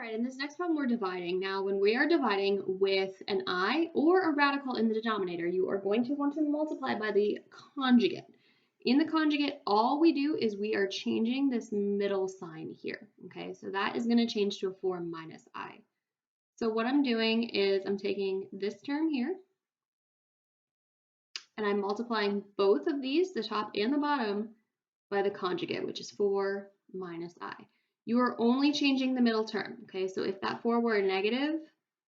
right, in this next problem we're dividing. Now, when we are dividing with an I or a radical in the denominator, you are going to want to multiply by the conjugate. In the conjugate, all we do is we are changing this middle sign here, okay? So that is going to change to a 4 minus I. So what I'm doing is I'm taking this term here, and I'm multiplying both of these, the top and the bottom, by the conjugate, which is 4 minus I. You are only changing the middle term, okay? So if that 4 were a negative,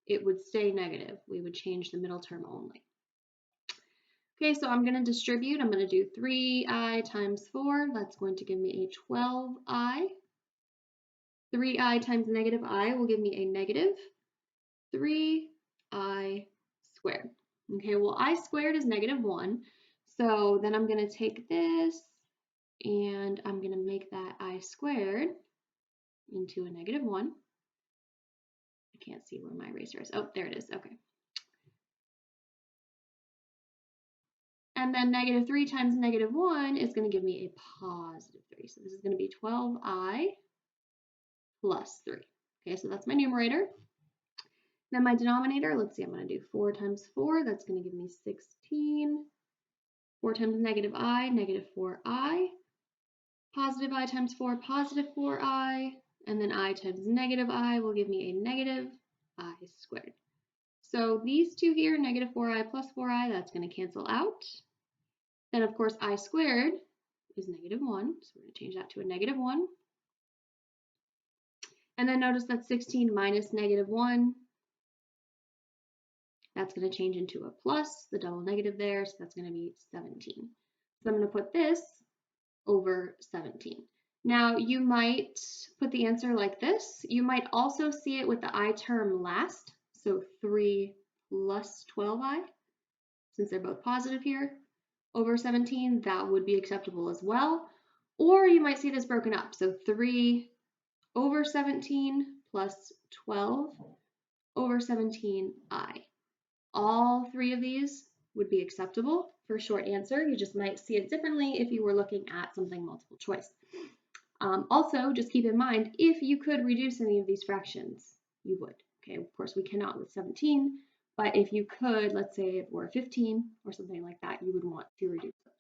it would stay negative. We would change the middle term only. Okay, so I'm going to distribute. I'm going to do 3i times 4. That's going to give me a 12i. 3i times negative I will give me a negative 3i squared. Okay, well, I squared is negative 1. So then I'm going to take this and I'm going to make that I squared into a negative 1. I can't see where my eraser is. Oh, there it is. Okay. And then negative 3 times negative 1 is going to give me a positive 3. So this is going to be 12i plus 3. Okay, so that's my numerator. Then my denominator, let's see, I'm going to do 4 times 4. That's going to give me 16. 4 times negative I, negative 4i. Positive I times 4, positive 4i. And then I times negative I will give me a negative I squared. So these two here, negative 4i plus 4i, that's going to cancel out. Then, of course, I squared is negative 1, so we're going to change that to a negative 1. And then notice that 16 minus negative 1, that's going to change into a plus, the double negative there, so that's going to be 17. So I'm going to put this over 17. Now, you might put the answer like this. You might also see it with the I term last, so 3 plus 12i, since they're both positive here, over 17, that would be acceptable as well. Or you might see this broken up, so 3 over 17 plus 12 over 17i. All three of these would be acceptable for a short answer. You just might see it differently if you were looking at something multiple choice. Also, just keep in mind, if you could reduce any of these fractions, you would. Okay, of course, we cannot with 17, but if you could, let's say it were 15 or something like that, you would want to reduce them.